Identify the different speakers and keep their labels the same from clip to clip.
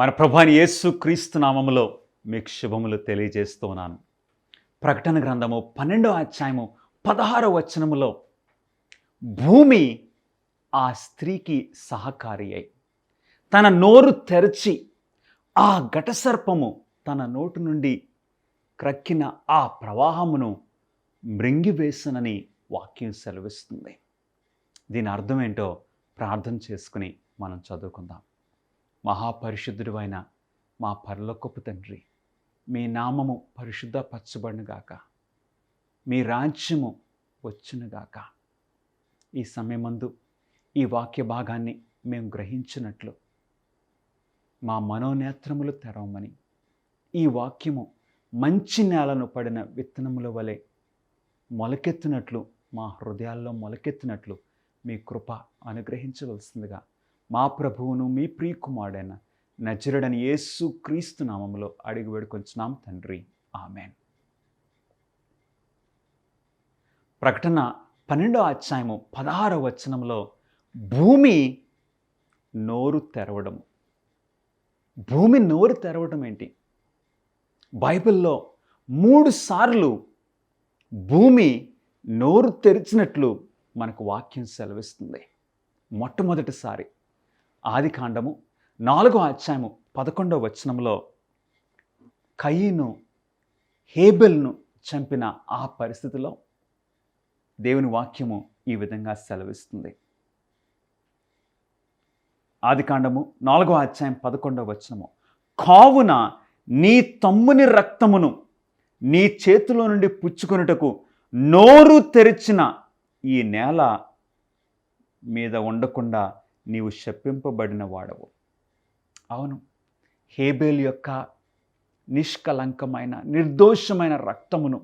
Speaker 1: మన ప్రభువైన యేసు క్రీస్తు నామములో మీకు శుభములు తెలియజేస్తున్నాను. ప్రకటన గ్రంథము 12వ అధ్యాయము 16వ వచనములో భూమి ఆ స్త్రీకి సహకారి అయి తన నోరు తెరచి ఆ ఘటసర్పము తన నోటి నుండి క్రక్కిన ఆ ప్రవాహమును మృంగివేసనని వాక్యం సెలవిస్తుంది. దీని అర్థం ఏంటో ప్రార్థన చేసుకుని మనం చదువుకుందాం. మహాపరిశుద్ధుడు అయిన మా పరలోకపు తండ్రి, మీ నామము పరిశుద్ధపరచబడునుగాక, మీ రాజ్యము వచ్చునుగాక. ఈ సమయమందు ఈ వాక్య భాగాన్ని మేము గ్రహించినట్లు మా మనోనేత్రములు తెరవమని, ఈ వాక్యము మంచి నేలను పడిన విత్తనముల వలె మొలకెత్తినట్లు, మా హృదయాల్లో మొలకెత్తినట్లు మీ కృప అనుగ్రహించవలసిందిగా మా ప్రభువును మీ ప్రియకుమారుడైన నజరుడైన యేసు క్రీస్తు నామములో అడిగి వేడుకొంచున్నాం తండ్రి, ఆమెన్. ప్రకటన 12వ అధ్యాయము 16వ వచనంలో భూమి నోరు తెరవడము. భూమి నోరు తెరవడం ఏంటి? బైబిల్లో 3 సార్లు భూమి నోరు తెరిచినట్లు మనకు వాక్యం సెలవిస్తుంది. మొట్టమొదటిసారి ఆదికాండము 4వ అధ్యాయము 11వ వచనంలో కయీను హేబెల్ను చంపిన ఆ పరిస్థితిలో దేవుని వాక్యము ఈ విధంగా సెలవిస్తుంది. ఆదికాండము 4వ అధ్యాయం 11వ వచనము, కావున నీ తమ్ముని రక్తమును నీ చేతిలో నుండి పుచ్చుకొనుటకు నోరు తెరిచిన ఈ నేల మీద ఉండకుండా నీవు శపింపబడిన వాడవు. అవును, హేబేల్ యొక్క నిష్కలంకమైన నిర్దోషమైన రక్తమును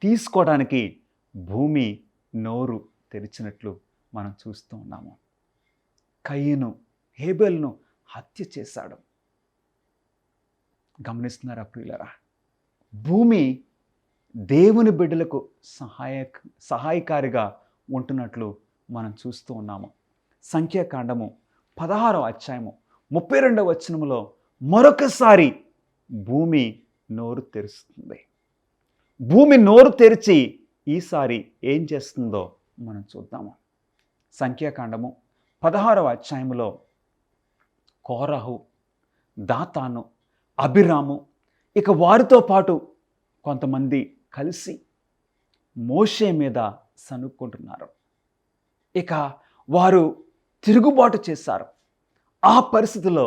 Speaker 1: తీసుకోవడానికి భూమి నోరు తెరిచినట్లు మనం చూస్తూ ఉన్నాము. కయీను హేబేల్ను హత్య చేశాడు. గమనిస్తున్నారా ప్రియులరా? భూమి దేవుని బిడ్డలకు సహాయకారిగా ఉంటున్నట్లు మనం చూస్తూ ఉన్నాము. సంఖ్యాకాండము 16వ అధ్యాయము 32వ వచనములో మరొకసారి భూమి నోరు తెరుస్తుంది. భూమి నోరు తెరిచి ఈసారి ఏం చేస్తుందో మనం చూద్దాము. సంఖ్యాకాండము 16వ అధ్యాయములో కోరహు, దాతాను, అబిరాము ఇక వారితో పాటు కొంతమంది కలిసి మోషే మీద సనుక్కుంటున్నారు. ఇక వారు తిరుగుబాటు చేశారు. ఆ పరిస్థితిలో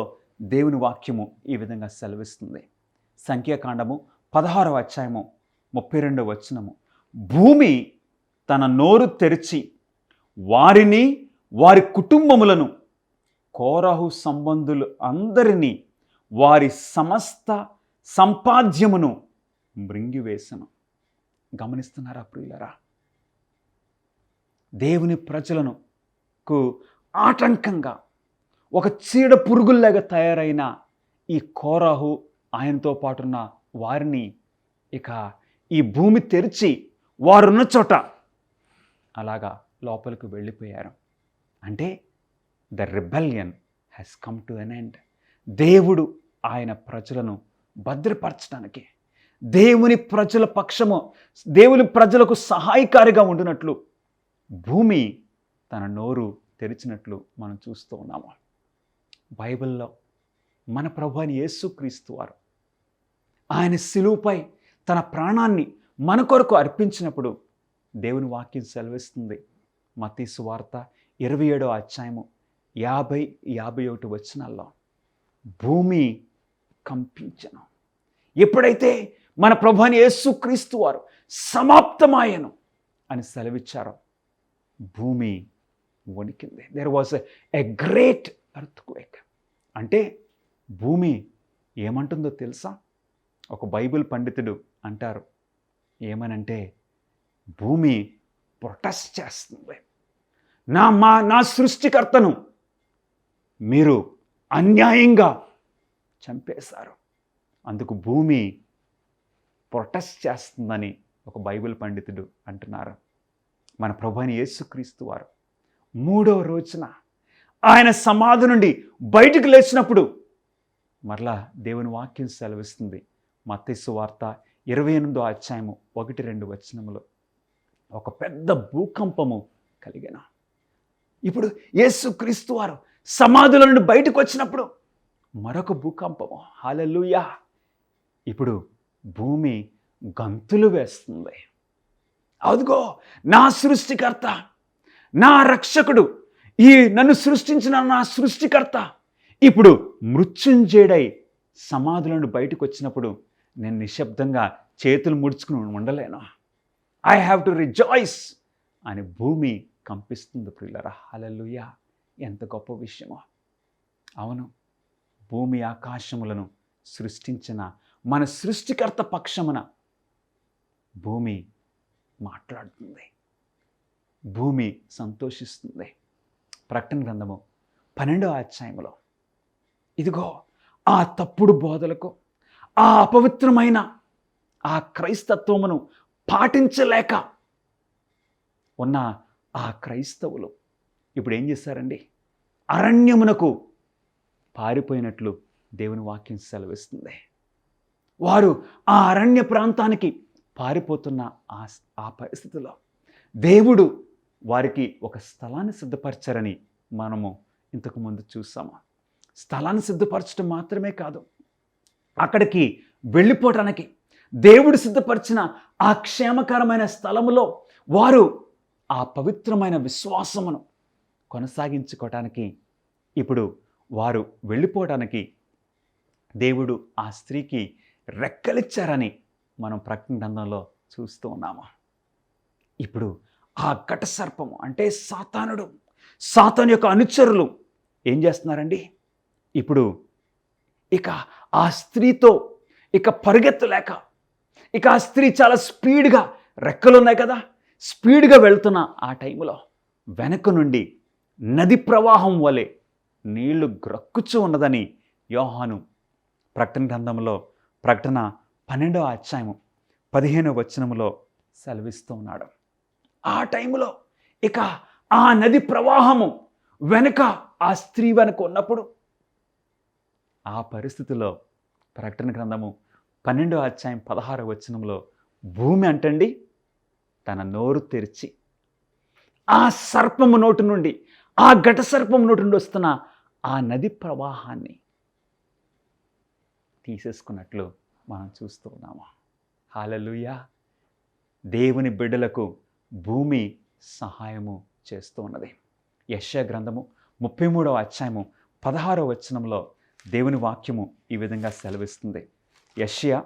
Speaker 1: దేవుని వాక్యము ఈ విధంగా సెలవిస్తుంది. సంఖ్యాకాండము 16వ అధ్యాయము 32వ వచనము, భూమి తన నోరు తెరిచి వారిని వారి కుటుంబములను కోరహు సంబంధులు అందరినీ వారి సమస్త సంపాద్యమును మృంగివేసను. గమనిస్తున్నారా ప్రియులరా? దేవుని ప్రజలను ఆటంకంగా ఒక చీడ పురుగుల్లాగా తయారైన ఈ కోరహు ఆయనతో పాటున్న వారిని ఇక ఈ భూమి తెరిచి వారున్న చోట అలాగా లోపలికి వెళ్ళిపోయారు. అంటే the rebellion has come to an end. దేవుడు ఆయన ప్రజలను భద్రపరచడానికి, దేవుని ప్రజల పక్షము, దేవుని ప్రజలకు సహాయకారిగా ఉండినట్లు భూమి తన నోరు తెరిచినట్లు మనం చూస్తూ ఉన్నాము. బైబిల్లో మన ప్రభువైన యేసుక్రీస్తు వారు ఆయన శిలువపై తన ప్రాణాన్ని మన కొరకు అర్పించినప్పుడు దేవుని వాక్యం సెలవిస్తుంది. మత్తయి సువార్త 27వ అధ్యాయము 50-51 వచనాల్లో భూమి కంపించెను. ఎప్పుడైతే మన ప్రభువైన యేసుక్రీస్తు వారు సమాప్తమాయను అని సెలవిచ్చారో భూమి వణికింది. There was a great earthquake. అంటే భూమి ఏమంటుందో తెలుసా? ఒక బైబిల్ పండితుడు అంటారు ఏమనంటే, భూమి ప్రొటెస్ట్ చేస్తుంది. నా సృష్టికర్తను మీరు అన్యాయంగా చంపేశారు, అందుకు భూమి ప్రొటెస్ట్ చేస్తుందని ఒక బైబిల్ పండితుడు అంటున్నారు. మన ప్రభువైన యేసుక్రీస్తు వారు 3వ రోజున ఆయన సమాధి నుండి బయటికి లేచినప్పుడు మరలా దేవుని వాక్యం సెలవిస్తుంది. మత్తయి సువార్త 28వ అధ్యాయము 1-2 వచనములో ఒక పెద్ద భూకంపము కలిగిన. ఇప్పుడు యేసుక్రీస్తు వారు సమాధుల నుండి బయటకు వచ్చినప్పుడు మరొక భూకంపము. హల్లెలూయా! ఇప్పుడు భూమి గంతులు వేస్తుంది. అదిగో నా సృష్టికర్త, నా రక్షకుడు, ఈ నన్ను సృష్టించిన నా సృష్టికర్త ఇప్పుడు మృత్యుంజయుడై సమాధుల నుండి బయటకు వచ్చినప్పుడు నేను నిశ్శబ్దంగా చేతులు ముడుచుకుని ఉండలేను. ఐ హ్యావ్ టు రిజాయిస్ అని భూమి కంపిస్తుంది ప్రియులారా. హల్లెలూయా! ఎంత గొప్ప విషయమో. అవును, భూమి ఆకాశములను సృష్టించిన మన సృష్టికర్త పక్షమున భూమి మాట్లాడుతుంది, భూమి సంతోషిస్తుంది. ప్రకటన గ్రంథము 12వ అధ్యాయములో ఇదిగో ఆ తప్పుడు బోధలకు, ఆ అపవిత్రమైన ఆ క్రైస్తత్వమును పాటించలేక ఉన్న ఆ క్రైస్తవులు ఇప్పుడు ఏం చేశారండి? అరణ్యమునకు పారిపోయినట్లు దేవుని వాక్యం సెలవిస్తుంది. వారు ఆ అరణ్య ప్రాంతానికి పారిపోతున్న ఆ పరిస్థితిలో దేవుడు వారికి ఒక స్థలాన్ని సిద్ధపరచారని మనము ఇంతకుముందు చూసాము. స్థలాన్ని సిద్ధపరచడం మాత్రమే కాదు, అక్కడికి వెళ్ళిపోవటానికి దేవుడు సిద్ధపరిచిన ఆ క్షేమకరమైన స్థలములో వారు ఆ పవిత్రమైన విశ్వాసమును కొనసాగించుకోవటానికి ఇప్పుడు వారు వెళ్ళిపోవడానికి దేవుడు ఆ స్త్రీకి రెక్కలిచ్చారని మనం ప్రకటన గ్రంథంలో చూస్తూ ఉన్నాము. ఇప్పుడు ఆ ఘట సర్పము అంటే సాతాను యొక్క అనుచరులు ఏం చేస్తున్నారండి? ఇప్పుడు ఇక ఆ స్త్రీతో ఇక పరిగెత్తలేక, ఇక ఆ స్త్రీ చాలా స్పీడ్గా, రెక్కలు ఉన్నాయి కదా, స్పీడ్గా వెళ్తున్న ఆ టైంలో వెనక నుండి నది ప్రవాహం వలె నీళ్లు గ్రక్కుచూ ఉన్నదని యోహాను ప్రకటన గ్రంథంలో ప్రకటన 12వ అధ్యాయము 15వ వచనములో సెలవిస్తూ ఉన్నాడు. ఆ టైంలో ఇక ఆ నది ప్రవాహము వెనుక ఆ స్త్రీ వెనుక ఉన్నప్పుడు ఆ పరిస్థితిలో ప్రకటన గ్రంథము 12వ అధ్యాయం 16వ వచనంలో భూమి అంటండి తన నోరు తెరిచి ఆ సర్పము నోటి నుండి, ఆ ఘట సర్పము నోటి నుండి వస్తున్న ఆ నది ప్రవాహాన్ని తీసేసుకున్నట్లు మనం చూస్తూ ఉన్నాము. హల్లెలూయా! దేవుని బిడ్డలకు భూమి సహాయము చేస్తూ ఉన్నది. యెషయా గ్రంథము 33వ అధ్యాయము 16వ వచనంలో దేవుని వాక్యము ఈ విధంగా సెలవిస్తుంది. యెషయా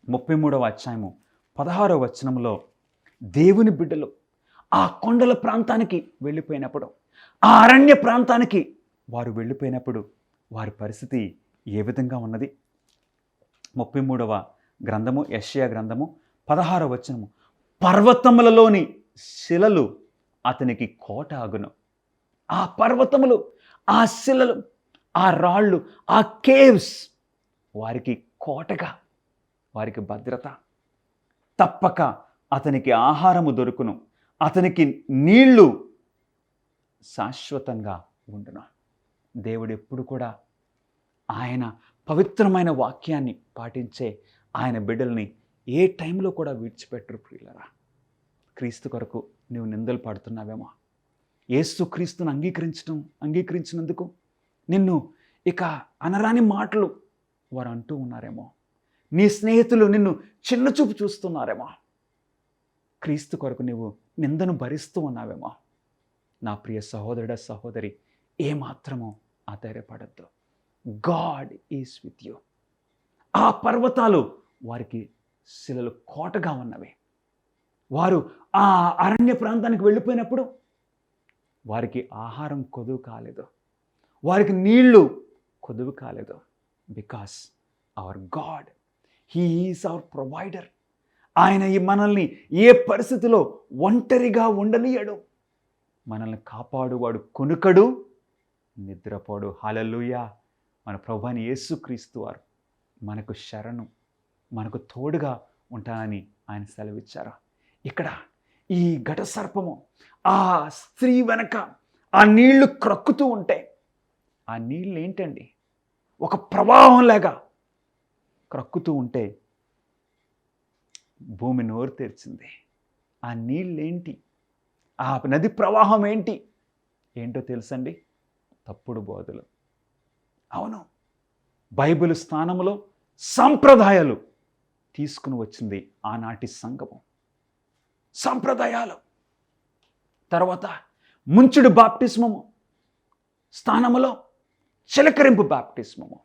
Speaker 1: 33వ అధ్యాయము 16వ వచనంలో దేవుని బిడ్డలు ఆ కొండల ప్రాంతానికి వెళ్ళిపోయినప్పుడు, ఆ అరణ్య ప్రాంతానికి వారు వెళ్ళిపోయినప్పుడు వారి పరిస్థితి ఏ విధంగా ఉన్నది? 33వ గ్రంథము యెషయా గ్రంథము 16వ వచనము, పర్వతములలోని శిలలు అతనికి కోట అగును. ఆ పర్వతములు, ఆ శిలలు, ఆ రాళ్ళు, ఆ కేవ్స్ వారికి కోటగా, వారికి భద్రత. తప్పక అతనికి ఆహారము దొరుకును, అతనికి నీళ్లు శాశ్వతంగా ఉండును. దేవుడు ఎప్పుడు కూడా ఆయన పవిత్రమైన వాక్యాన్ని పాటించే ఆయన బిడ్డల్ని ఏ టైంలో కూడా విడిచిపెట్టరు ప్రియులరా. క్రీస్తు కొరకు నువ్వు నిందలు పడుతున్నావేమో, యేసు క్రీస్తును అంగీకరించినందుకు నిన్ను ఇక అనరాని మాటలు వారు అంటూ ఉన్నారేమో, నీ స్నేహితులు నిన్ను చిన్నచూపు చూస్తున్నారేమో, క్రీస్తు కొరకు నువ్వు నిందను భరిస్తూ ఉన్నావేమో. నా ప్రియ సహోదరుడ సహోదరి, ఏమాత్రమో ఆధారపడద్దు. God is with you. ఆ పర్వతాలు వారికి శిలలు కోటగా ఉన్నవి. వారు ఆ అరణ్య ప్రాంతానికి వెళ్ళిపోయినప్పుడు వారికి ఆహారం కొదువు కాలేదు, వారికి నీళ్లు కొదువు కాలేదు. Because our God, he is our provider. ఆయన ఈ మనల్ని ఏ పరిస్థితిలో ఒంటరిగా ఉండనియడు. మనల్ని కాపాడువాడు, కొనుకడు, నిద్రపోడు. హల్లెలూయా! మన ప్రభువైన యేసుక్రీస్తు వారు మనకు శరణు, మనకు తోడుగా ఉంటానని ఆయన సెలవిచ్చారు. ఇక్కడ ఈ ఘట సర్పము ఆ స్త్రీ వెనక ఆ నీళ్లు క్రక్కుతూ ఉంటే, ఆ నీళ్ళు ఏంటండి? ఒక ప్రవాహంలాగా క్రక్కుతూ ఉంటే భూమి నోరు తెరిచింది. ఆ నీళ్ళేంటి, ఆ నది ప్రవాహం ఏంటి? ఏంటో తెలుసండి? తప్పుడు బోధలు. అవును, బైబిల్ స్థానంలో సంప్రదాయాలు తీసుకుని వచ్చింది ఆనాటి సంఘము. సంప్రదాయాలు. తర్వాత ముంచుడు బాప్టిస్మము స్థానములో చిలకరింపు బాప్టిస్మము.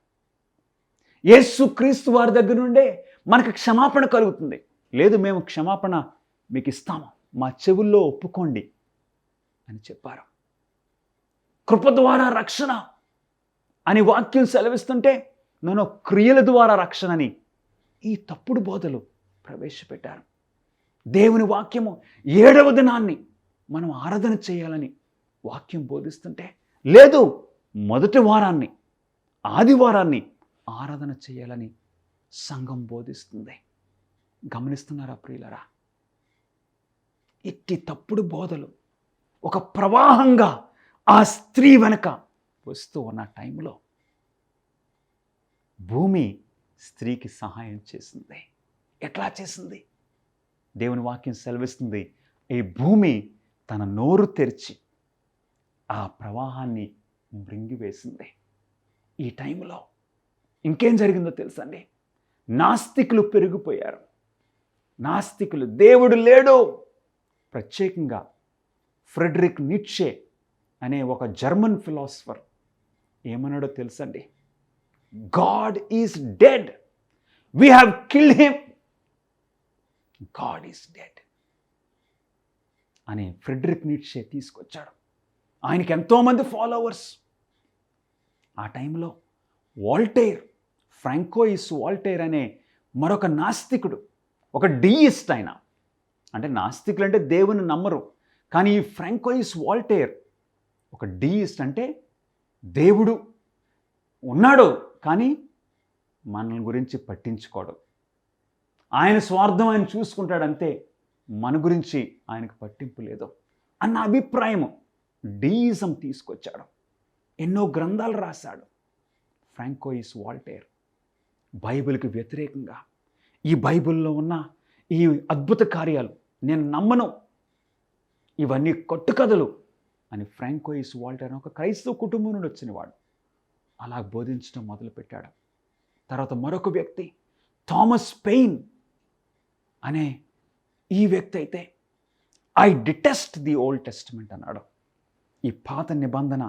Speaker 1: యేసు క్రీస్తు వారి దగ్గర నుండే మనకు క్షమాపణ కలుగుతుంది. లేదు, మేము క్షమాపణ మీకు ఇస్తాము, మా చెవుల్లో ఒప్పుకోండి అని చెప్పారు. కృప ద్వారా రక్షణ అని వాక్యం సెలవిస్తుంటే నేను క్రియల ద్వారా రక్షణని ఈ తప్పుడు బోధలు ప్రవేశపెట్టారు. దేవుని వాక్యము 7వ దినాన్ని మనం ఆరాధన చేయాలని వాక్యం బోధిస్తుంటే, లేదు, మొదటి వారాన్ని, ఆదివారాన్ని ఆరాధన చేయాలని సంఘం బోధిస్తుంది. గమనిస్తున్నారా ప్రియులరా? ఇట్టి తప్పుడు బోధలు ఒక ప్రవాహంగా ఆ స్త్రీ వెనక వస్తూ ఉన్న టైంలో భూమి స్త్రీకి సహాయం చేసింది. ఎట్లా చేసింది? దేవుని వాక్యం సెలవిస్తుంది, ఈ భూమి తన నోరు తెరిచి ఆ ప్రవాహాన్ని మృంగివేసింది. ఈ టైంలో ఇంకేం జరిగిందో తెలుసండి? నాస్తికులు పెరిగిపోయారు. నాస్తికులు, దేవుడు లేడు. ప్రత్యేకంగా ఫ్రెడరిక్ నీట్షే అనే ఒక జర్మన్ ఫిలాసఫర్ ఏమన్నాడో తెలుసండి? God is dead, we have killed him, God is dead అని ఫ్రెడరిక్ నీట్షే తీసుకొచ్చాడు. ఆయనకి ఎంతోమంది ఫాలోవర్స్. ఆ టైంలో వాల్టైర్, ఫ్రాంకోయిస్ వాల్టైర్ అనే మరొక నాస్తికుడు, ఒక డీయిస్ట్ ఆయన. అంటే నాస్తికులు అంటే దేవుని నమ్మరు, కానీ ఈ ఫ్రాంకోయిస్ వాల్టైర్ ఒక డీయిస్ట్. అంటే దేవుడు ఉన్నాడు కానీ మన గురించి పట్టించుకోడు, ఆయన స్వార్థం ఆయన చూసుకుంటాడంతే, మన గురించి ఆయనకు పట్టింపు లేదు అన్న అభిప్రాయం డీయిజం తీసుకొచ్చాడు. ఎన్నో గ్రంథాలు రాశాడు ఫ్రాంకోయిస్ వాల్టైర్ బైబిల్కి వ్యతిరేకంగా. ఈ బైబిల్లో ఉన్న ఈ అద్భుత కార్యాలు నేను నమ్మను, ఇవన్నీ కట్టుకథలు అని ఫ్రాంకోయిస్ వాల్టైర్ ఒక క్రైస్తవ కుటుంబం నుండి వచ్చినవాడు అలా బోధించడం మొదలుపెట్టాడు. తర్వాత మరొక వ్యక్తి థామస్ పెయిన్ అనే ఈ వ్యక్తి అయితే I detest the old testament అన్నాడు. ఈ పాత నిబంధన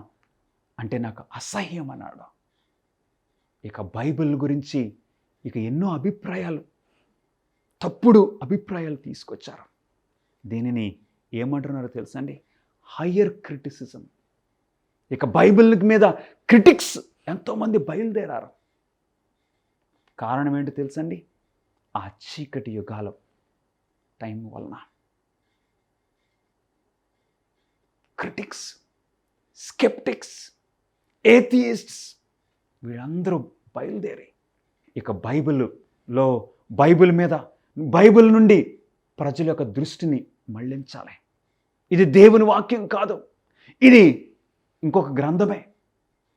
Speaker 1: అంటే నాకు అసహ్యం అన్నాడు. ఇక బైబిల్ గురించి ఇక ఎన్నో అభిప్రాయాలు, తప్పుడు అభిప్రాయాలు తీసుకొచ్చారు. దీనిని ఏమంటున్నారో తెలుసండి? Higher criticism. ఇక బైబిల్ మీద క్రిటిక్స్ ఎంతోమంది బయలుదేరారు. కారణం ఏంటో తెలుసండి? ఆ చీకటి యుగాల టైం వలన క్రిటిక్స్, స్కెప్టిక్స్, ఏథియిస్ట్స్ వీళ్ళందరూ బయలుదేరి ఇక బైబిల్ మీద, బైబిల్ నుండి ప్రజల యొక్క దృష్టిని మళ్లించాలి. ఇది దేవుని వాక్యం కాదు, ఇది ఇంకొక గ్రంథమే,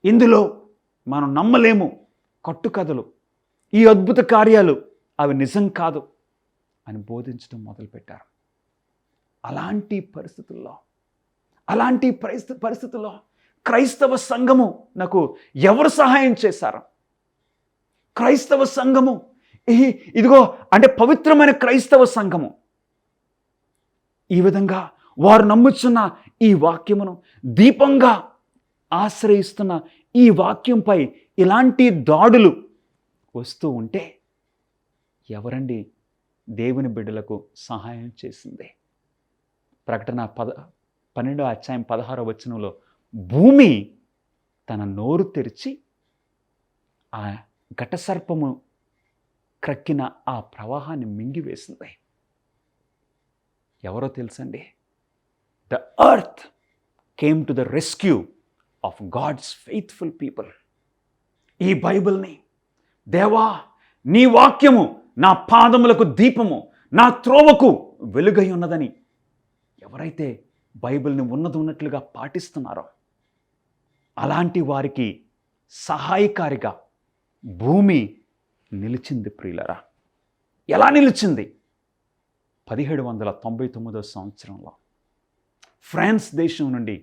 Speaker 1: ఇందులో మనం నమ్మలేము, కట్టుకథలు, ఈ అద్భుత కార్యాలు అవి నిజం కాదు అని బోధించడం మొదలుపెట్టారు. అలాంటి పరిస్థితుల్లో క్రైస్తవ సంఘము నాకు ఎవరు సహాయం చేశారు? క్రైస్తవ సంఘము ఇదిగో అంటే పవిత్రమైన క్రైస్తవ సంఘము ఈ విధంగా వారు నమ్ముచున్న ఈ వాక్యమును దీపంగా ఆశ్రయిస్తున్న ఈ వాక్యంపై ఇలాంటి దాడులు వస్తూ ఉంటే ఎవరండి దేవుని బిడ్డలకు సహాయం చేసింది? ప్రకటన 12వ అధ్యాయం 16వ వచనంలో భూమి తన నోరు తెరిచి ఆ ఘటసర్పము క్రక్కిన ఆ ప్రవాహాన్ని మింగివేసింది. ఎవరో తెలుసండి? The earth came to the rescue of god's faithful people. ఈ బైబిల్ని, దేవా నీ వాక్యము నా పాదములకు దీపము, నా త్రోవకు వెలుగై ఉన్నదని ఎవరైతే బైబిల్ని ఉన్నట్లుగా పాటిస్తున్నారో అలాంటి వారికి సహాయకారిగా భూమి నిలిచింది ప్రియులరా. ఎలా నిలిచింది? 1799 సంవత్సరంలో ఫ్రాన్స్ దేశం నుండి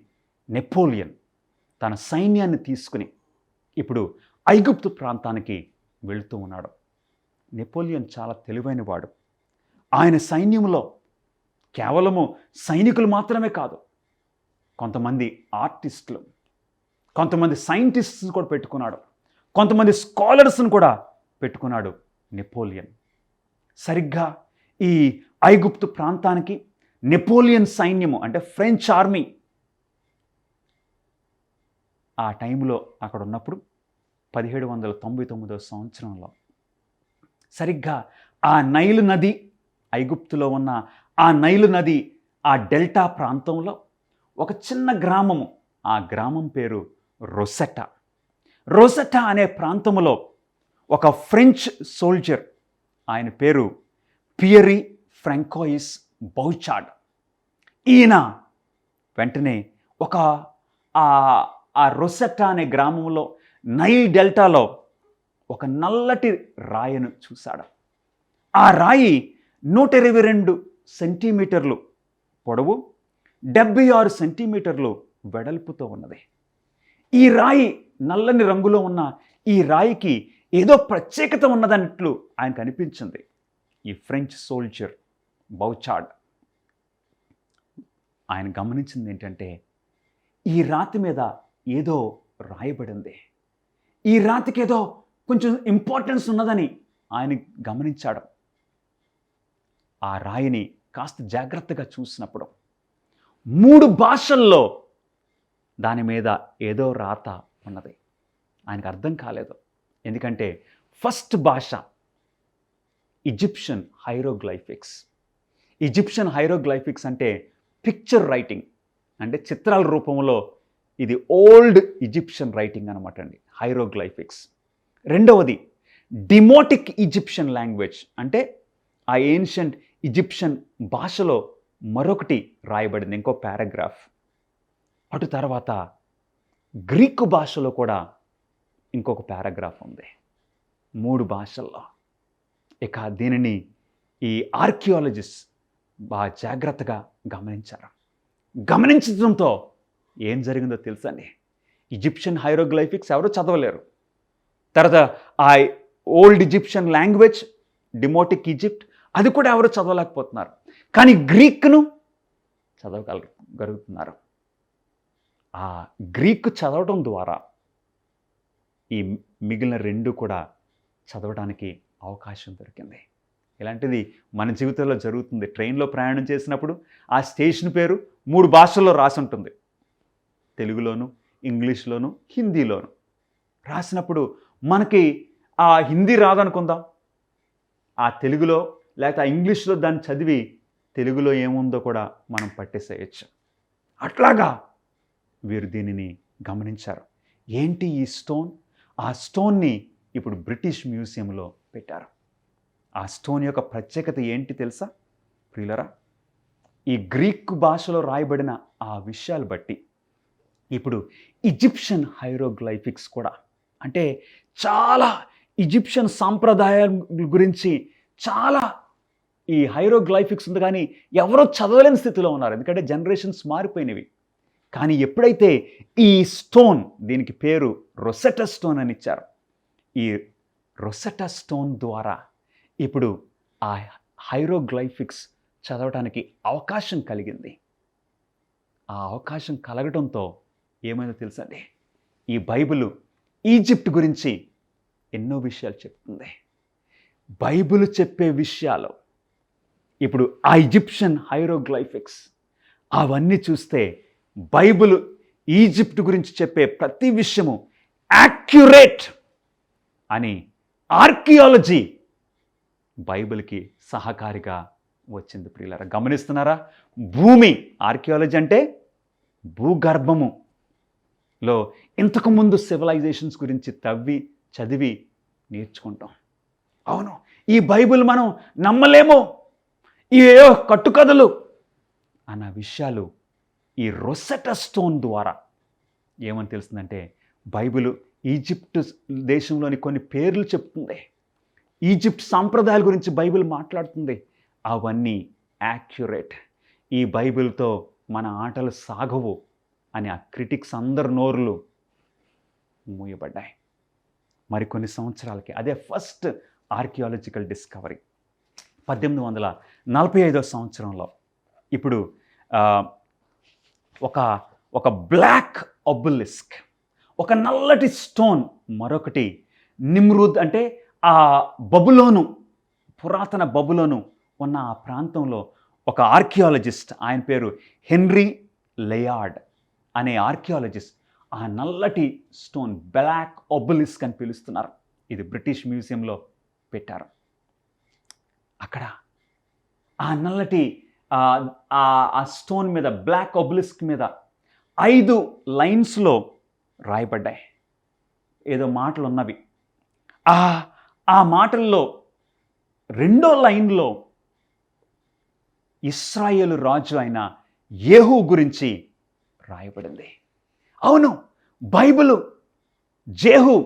Speaker 1: నెపోలియన్ తన సైన్యాన్ని తీసుకుని ఇప్పుడు ఐగుప్తు ప్రాంతానికి వెళుతూ ఉన్నాడు. నెపోలియన్ చాలా తెలివైనవాడు. ఆయన సైన్యంలో కేవలము సైనికులు మాత్రమే కాదు, కొంతమంది ఆర్టిస్టులు, కొంతమంది సైంటిస్ట్స్ కూడా పెట్టుకున్నాడు, కొంతమంది స్కాలర్స్ని కూడా పెట్టుకున్నాడు నెపోలియన్. సరిగ్గా ఈ ఐగుప్తు ప్రాంతానికి నెపోలియన్ సైన్యము అంటే ఫ్రెంచ్ ఆర్మీ ఆ టైంలో అక్కడ ఉన్నప్పుడు 1799 సంవత్సరంలో సరిగ్గా ఆ నైలు నది, ఐగుప్తులో ఉన్న ఆ నైలు నది ఆ డెల్టా ప్రాంతంలో ఒక చిన్న గ్రామము, ఆ గ్రామం పేరు రొసెటా. రొసెటా అనే ప్రాంతంలో ఒక ఫ్రెంచ్ సోల్జర్, ఆయన పేరు పియరీ ఫ్రాంకోయిస్ బౌచార్డ్. ఈయన వెంటనే ఒక ఆ రొసెటా అనే గ్రామంలో నైల్ డెల్టాలో ఒక నల్లటి రాయిను చూశాడు. ఆ రాయి 122 సెంటీమీటర్లు పొడవు, 76 సెంటీమీటర్లు వెడల్పుతో ఉన్నది. ఈ రాయి నల్లని రంగులో ఉన్న ఈ రాయికి ఏదో ప్రత్యేకత ఉన్నదన్నట్లు ఆయనకు అనిపించింది. ఈ ఫ్రెంచ్ సోల్జర్ బౌచార్డ్ ఆయన గమనించింది ఏంటంటే, ఈ రాతి మీద ఏదో రాయబడింది, ఈ రాతికి ఏదో కొంచెం ఇంపార్టెన్స్ ఉన్నదని ఆయన గమనించాడు. ఆ రాయిని కాస్త జాగ్రత్తగా చూసినప్పుడు 3 భాషల్లో దాని మీద ఏదో రాత ఉన్నది. ఆయనకు అర్థం కాలేదు. ఎందుకంటే ఫస్ట్ భాష ఈజిప్షియన్ హైరోగ్లైఫిక్స్. ఈజిప్షియన్ హైరోగ్లైఫిక్స్ అంటే పిక్చర్ రైటింగ్, అంటే చిత్రాల రూపంలో ఇది ఓల్డ్ ఈజిప్షియన్ రైటింగ్ అనమాట అండి, హైరోగ్లైఫిక్స్. రెండవది డిమోటిక్ ఈజిప్షియన్ లాంగ్వేజ్, అంటే ఆ ఏన్షియంట్ ఈజిప్షియన్ భాషలో మరొకటి రాయబడింది, ఇంకో పారాగ్రాఫ్. అటు తర్వాత గ్రీకు భాషలో కూడా ఇంకొక పారాగ్రాఫ్ ఉంది, 3 భాషల్లో. ఇక దీనిని ఈ ఆర్కియాలజిస్ట్ బాగా జాగ్రత్తగా గమనించారు. గమనించడంతో ఏం జరిగిందో తెలుసండి, ఈజిప్షియన్ హైరోగ్లైఫిక్స్ ఎవరో చదవలేరు. తర్వాత ఆ ఓల్డ్ ఈజిప్షియన్ లాంగ్వేజ్ డిమోటిక్ ఈజిప్ట్, అది కూడా ఎవరు చదవలేకపోతున్నారు. కానీ గ్రీక్ను చదవగలుగుతున్నారు. ఆ గ్రీక్ చదవడం ద్వారా ఈ మిగిలిన 2 కూడా చదవడానికి అవకాశం దొరికింది. ఇలాంటిది మన జీవితంలో జరుగుతుంది. ట్రైన్లో ప్రయాణం చేసినప్పుడు ఆ స్టేషన్ పేరు 3 భాషల్లో రాసి ఉంటుంది, తెలుగులోను, ఇంగ్లీష్లోను, హిందీలోను. రాసినప్పుడు మనకి ఆ హిందీ రాదనుకుందాం, ఆ తెలుగులో లేకపోతే ఆ ఇంగ్లీష్లో దాన్ని చదివి తెలుగులో ఏముందో కూడా మనం పట్టేసేయచ్చు. అట్లాగా వీరు దీనిని గమనించారు. ఏంటి ఈ స్టోన్? ఆ స్టోన్ని ఇప్పుడు బ్రిటిష్ మ్యూజియంలో పెట్టారు. ఆ స్టోన్ యొక్క ప్రత్యేకత ఏంటి తెలుసా ప్రియులరా? ఈ గ్రీక్ భాషలో రాయబడిన ఆ విషయాలు బట్టి ఇప్పుడు ఈజిప్షియన్ హైరోగ్లైఫిక్స్ కూడా, అంటే చాలా ఈజిప్షియన్ సాంప్రదాయాల గురించి చాలా ఈ హైరోగ్లైఫిక్స్ ఉంది, కానీ ఎవరో చదవలేని స్థితిలో ఉన్నారు, ఎందుకంటే జనరేషన్స్ మారిపోయినవి. కానీ ఎప్పుడైతే ఈ స్టోన్, దీనికి పేరు రొసెటా స్టోన్ అని ఇచ్చారు, ఈ రొసెటా స్టోన్ ద్వారా ఇప్పుడు ఆ హైరోగ్లైఫిక్స్ చదవడానికి అవకాశం కలిగింది. ఆ అవకాశం కలగడంతో ఏమైందో తెలుసండి, ఈ బైబిల్ ఈజిప్ట్ గురించి ఎన్నో విషయాలు చెప్తుంది. బైబిల్ చెప్పే విషయాలు ఇప్పుడు ఆ ఈజిప్షియన్ హైరోగ్లైఫిక్స్ అవన్నీ చూస్తే బైబిల్ ఈజిప్ట్ గురించి చెప్పే ప్రతి విషయము యాక్యురేట్ అని ఆర్కియాలజీ బైబిల్కి సహకారిగా వచ్చింది ప్రియులారా. గమనిస్తున్నారా? భూమి, ఆర్కియాలజీ అంటే భూగర్భములో ఇంతకుముందు సివిలైజేషన్స్ గురించి తవ్వి చదివి నేర్చుకుంటాం. అవును, ఈ బైబిల్ మనం నమ్మలేమో, ఇవేవో కట్టుకథలు అన్న విషయాలు ఈ రొసెటా స్టోన్ ద్వారా ఏమని తెలుస్తుందంటే, బైబిల్ ఈజిప్ట్ దేశంలోని కొన్ని పేర్లు చెప్తుంది. ఈజిప్ట్ సాంప్రదాయాల గురించి బైబిల్ మాట్లాడుతుంది. అవన్నీ యాక్యురేట్. ఈ బైబిల్తో మన ఆటలు సాగవు అని ఆ క్రిటిక్స్ అందరి నోరులు మూయబడ్డాయి. మరికొన్ని సంవత్సరాలకి అదే ఫస్ట్ ఆర్కియాలజికల్ డిస్కవరీ 1845 సంవత్సరంలో ఇప్పుడు ఒక బ్లాక్ ఒబెలిస్క్, ఒక నల్లటి స్టోన్, మరొకటి నిమ్రూద్ అంటే ఆ బబులోను, పురాతన బబులోను ఉన్న ఆ ప్రాంతంలో ఒక ఆర్కియాలజిస్ట్, ఆయన పేరు హెన్రీ లెయార్డ్ అనే ఆర్కియాలజిస్ట్ ఆ నల్లటి స్టోన్ బ్లాక్ ఒబెలిస్క్ అని పిలుస్తున్నారు. ఇది బ్రిటిష్ మ్యూజియంలో పెట్టారు. అక్కడ ఆ నల్లటి ఆ స్టోన్ మీద, బ్లాక్ ఒబెలిస్క్ మీద 5 లైన్స్లో రాయబడ్డాయి ఏదో మాటలు ఉన్నవి. ఆ మాటల్లో 2వ లైన్లో ఇశ్రాయేలు రాజు అయిన యేహూ గురించి రాయబడింది. అవును, బైబిలు జేహూ,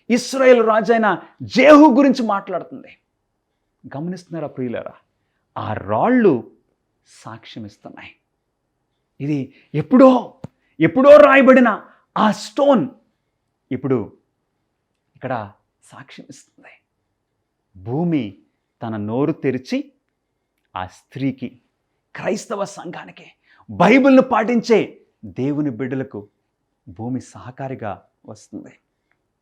Speaker 1: ఇశ్రాయేలు రాజు అయిన జేహూ గురించి మాట్లాడుతుంది. గమనిస్తున్నారా ప్రియులారా? ఆ రాళ్ళు సాక్ష్యం ఇస్తున్నాయి. ఇది ఎప్పుడో రాయబడిన ఆ స్టోన్ ఇప్పుడు ఇక్కడ సాక్ష్యం ఇస్తుంది. భూమి తన నోరు తెరిచి ఆ స్త్రీకి, క్రైస్తవ సంఘానికి, బైబిల్ను పాటించే దేవుని బిడ్డలకు భూమి సహకారిగా వస్తుంది.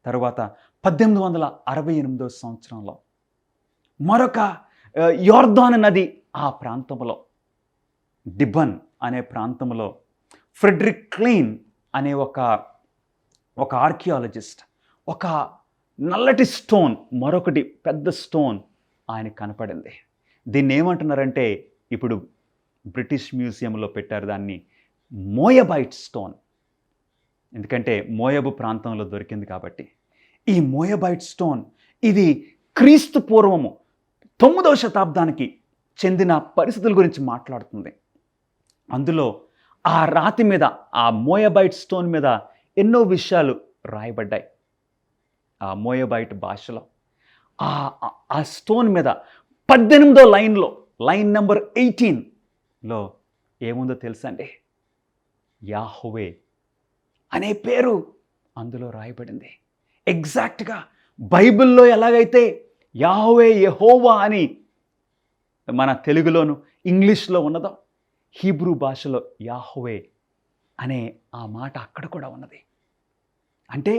Speaker 1: తరువాత 1868 సంవత్సరంలో మరొక యోర్దాను నది ఆ ప్రాంతంలో, డిబన్ అనే ప్రాంతంలో ఫ్రెడరిక్ క్లీన్ అనే ఒక ఆర్కియాలజిస్ట్ ఒక నల్లటి స్టోన్, మరొకటి పెద్ద స్టోన్ ఆయన కనపడింది. దీన్ని ఏమంటున్నారంటే, ఇప్పుడు బ్రిటిష్ మ్యూజియంలో పెట్టారు దాన్ని, మోయబైట్ స్టోన్. ఎందుకంటే మోయబు ప్రాంతంలో దొరికింది కాబట్టి. ఈ మోయబైట్ స్టోన్ ఇది క్రీస్తు పూర్వము 9వ శతాబ్దానికి చెందిన పరిస్థితుల గురించి మాట్లాడుతుంది. అందులో ఆ రాతి మీద, ఆ మోయబైట్ స్టోన్ మీద ఎన్నో విషయాలు రాయబడ్డాయి. ఆ మోయబైట్ భాషలో ఆ స్టోన్ మీద 18వ లైన్లో, లైన్ నెంబర్ 18లో ఏముందో తెలుసా అండి? యాహోవే అనే పేరు అందులో రాయబడింది. ఎగ్జాక్ట్గా బైబిల్లో ఎలాగైతే యాహోవే, యెహోవా అని మన తెలుగులోను ఇంగ్లీష్లో ఉన్నదో, హీబ్రూ భాషలో యాహోవే అనే ఆ మాట అక్కడ కూడా ఉన్నది. అంటే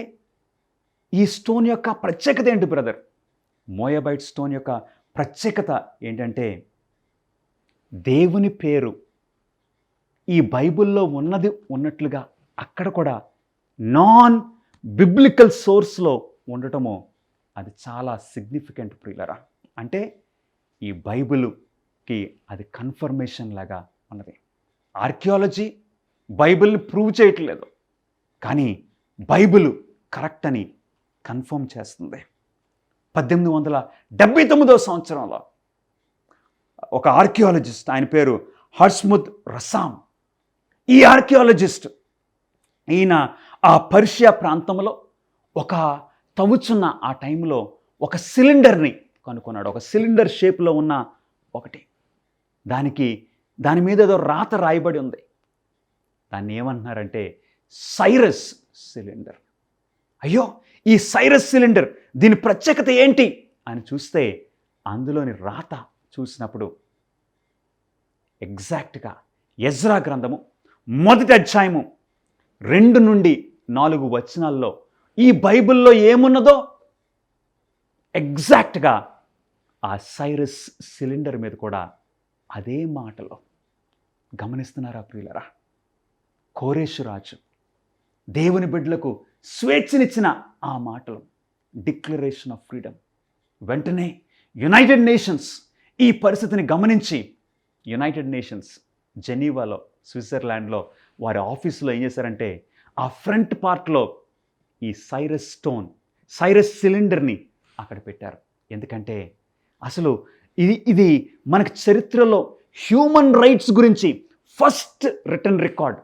Speaker 1: ఈ స్టోన్ యొక్క ప్రత్యేకత ఏంటి బ్రదర్? మోయబైట్ స్టోన్ యొక్క ప్రత్యేకత ఏంటంటే, దేవుని పేరు ఈ బైబిల్లో ఉన్నది ఉన్నట్లుగా అక్కడ కూడా నాన్ బిబ్లికల్ సోర్స్లో ఉండటము అది చాలా సిగ్నిఫికెంట్ ప్రియులరా. అంటే ఈ బైబిల్కి అది కన్ఫర్మేషన్ లాగా ఉన్నది. ఆర్కియాలజీ బైబిల్ని ప్రూవ్ చేయట్లేదు, కానీ బైబిల్ కరెక్ట్ అని కన్ఫర్మ్ చేస్తుంది. 1879 సంవత్సరంలో ఒక ఆర్కియాలజిస్ట్, ఆయన పేరు హర్స్ముద్ రసామ్. ఈ ఆర్కియాలజిస్ట్ ఈయన ఆ పర్షియా ప్రాంతంలో ఒక తవ్వుచున్న ఆ టైంలో ఒక సిలిండర్ని కనుక్కున్నాడు. ఒక సిలిండర్ షేప్లో ఉన్న ఒకటి, దాని మీద ఏదో రాత రాయబడి ఉంది. దాన్ని ఏమంటున్నారంటే సైరస్ సిలిండర్. అయ్యో, ఈ సైరస్ సిలిండర్, దీని ప్రత్యేకత ఏంటి అని చూస్తే అందులోని రాత చూసినప్పుడు ఎగ్జాక్ట్గా ఎజ్రా గ్రంథము 1వ అధ్యాయము 2 నుండి 4 వచనాల్లో ఈ బైబిల్లో ఏమున్నదో ఎగ్జాక్ట్గా ఆ సైరస్ సిలిండర్ మీద కూడా అదే మాటలో. గమనిస్తున్నారా ప్రియులరా? కోరేషు రాజు దేవుని బిడ్డలకు స్వేచ్ఛనిచ్చిన ఆ మాటలు, డిక్లరేషన్ ఆఫ్ ఫ్రీడమ్. వెంటనే యునైటెడ్ నేషన్స్ ఈ పరిస్థితిని గమనించి, యునైటెడ్ నేషన్స్ జెనీవాలో, స్విట్జర్లాండ్లో వారి ఆఫీసులో ఏం చేశారంటే, ఆ ఫ్రంట్ పార్ట్లో ఈ సైరస్ సిలిండర్ని అక్కడ పెట్టారు. ఎందుకంటే అసలు ఇది మనకు చరిత్రలో హ్యూమన్ రైట్స్ గురించి ఫస్ట్ రిటన్ రికార్డ్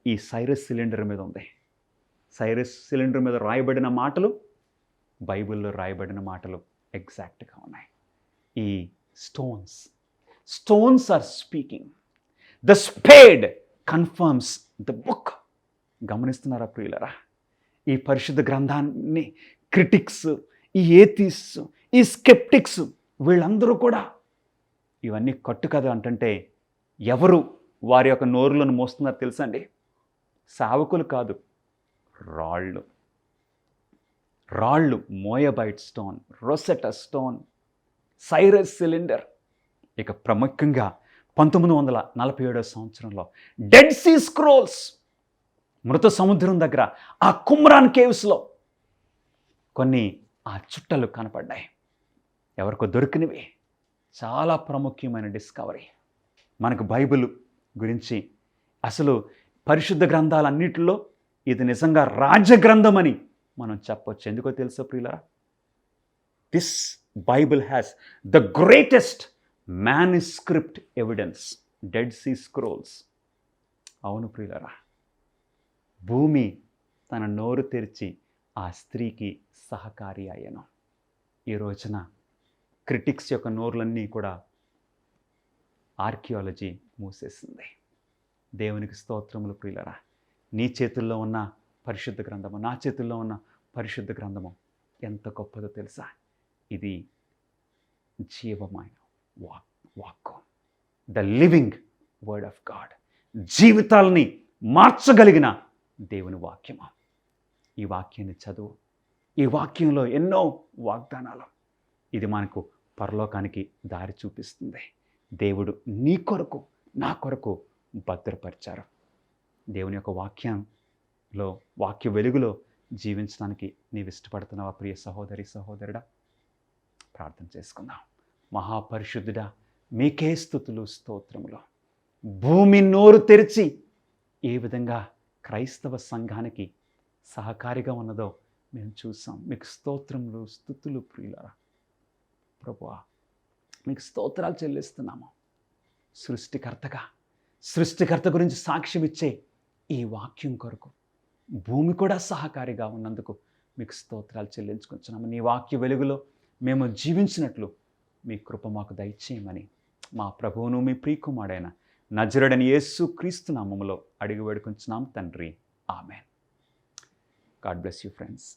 Speaker 1: ఈ సైరస్ సిలిండర్ మీద ఉంది. సైరస్ సిలిండర్ మీద రాయబడిన మాటలు బైబిల్లో రాయబడిన మాటలు ఎగ్జాక్ట్గా ఉన్నాయి. ఈ stones are speaking. The spade confirms the book. గమనిస్తున్నారా ప్రియులరా? ఈ పరిశుద్ధ గ్రంథాన్ని క్రిటిక్స్, ఈ ఏథిస్ట్స్, ఈ స్కెప్టిక్స్ వీళ్ళందరూ కూడా ఇవన్నీ కట్టు కదా అంటే ఎవరు వారి యొక్క నోరులను మోస్తున్నారు తెలుసా అండి? సేవకులు కాదు, రాళ్ళు, మోయబైట్ స్టోన్, రొసెటా స్టోన్, సైరస్ సిలిండర్. ఇక ప్రముఖంగా 1947 సంవత్సరంలో డెడ్ సీ స్క్రోల్స్, మృత సముద్రం దగ్గర ఆ కుమ్రాన్ కేవ్స్లో కొన్ని ఆ చుట్టలు కనపడ్డాయి. ఎవరికో దొరికినవి. చాలా ప్రాముఖ్యమైన డిస్కవరీ. మనకు బైబిల్ గురించి అసలు పరిశుద్ధ గ్రంథాలన్నిటిలో ఇది నిజంగా రాజగ్రంథం అని మనం చెప్పొచ్చు. ఎందుకో తెలుసా ప్రియులరా? This Bible has the greatest manuscript evidence, Dead Sea Scrolls. అవును ప్రియులరా, భూమి తన నోరు తెరిచి ఆ స్త్రీకి సహకారి అయ్యను. ఈ రోజున క్రిటిక్స్ యొక్క నోర్లన్నీ కూడా ఆర్కియాలజీ మూసేసింది. దేవునికి స్తోత్రములు ప్రియులరా. నీ చేతుల్లో ఉన్న పరిశుద్ధ గ్రంథము, నా చేతుల్లో ఉన్న పరిశుద్ధ గ్రంథము ఎంత గొప్పదో తెలుసా? ఇది జీవమైన వాక్కు, the living word of God. జీవితాలని మార్చగలిగిన దేవుని వాక్యము. ఈ వాక్యాన్ని చదువు. ఈ వాక్యంలో ఎన్నో వాగ్దానాలు. ఇది మనకు పరలోకానికి దారి చూపిస్తుంది. దేవుడు నీ కొరకు, నా కొరకు భద్రపరిచారు. దేవుని యొక్క వాక్యంలో, వాక్య వెలుగులో జీవించడానికి నీవు ఇష్టపడుతున్నావా ప్రియ సహోదరి, సహోదరుడా? ప్రార్థన చేసుకుందాం. మహాపరిశుద్ధుడా, మీకే స్తుతులు, స్తోత్రములు. భూమి నోరు తెరిచి ఏ విధంగా క్రైస్తవ సంఘానికి సహకారిగా ఉన్నదో మేము చూసాం. మీకు స్తోత్రములు, స్తుతులు ప్రియులారా. ప్రభువా, మీకు స్తోత్రాలు చెల్లిస్తున్నాము. సృష్టికర్త గురించి సాక్ష్యం ఇచ్చే ఈ వాక్యం కొరకు భూమి కూడా సహకారిగా ఉన్నందుకు మీకు స్తోత్రాలు చెల్లించుకుంటున్నాము. నీ వాక్య వెలుగులో మేము జీవించినట్లు మీ కృప మాకు దయచేయమని మా ప్రభువును మీ ప్రియకుమారుడైన నజరుడైన యేసు క్రీస్తు నామములో అడిగి వేడుకుంటున్నాం తండ్రి. Amen. God bless you friends.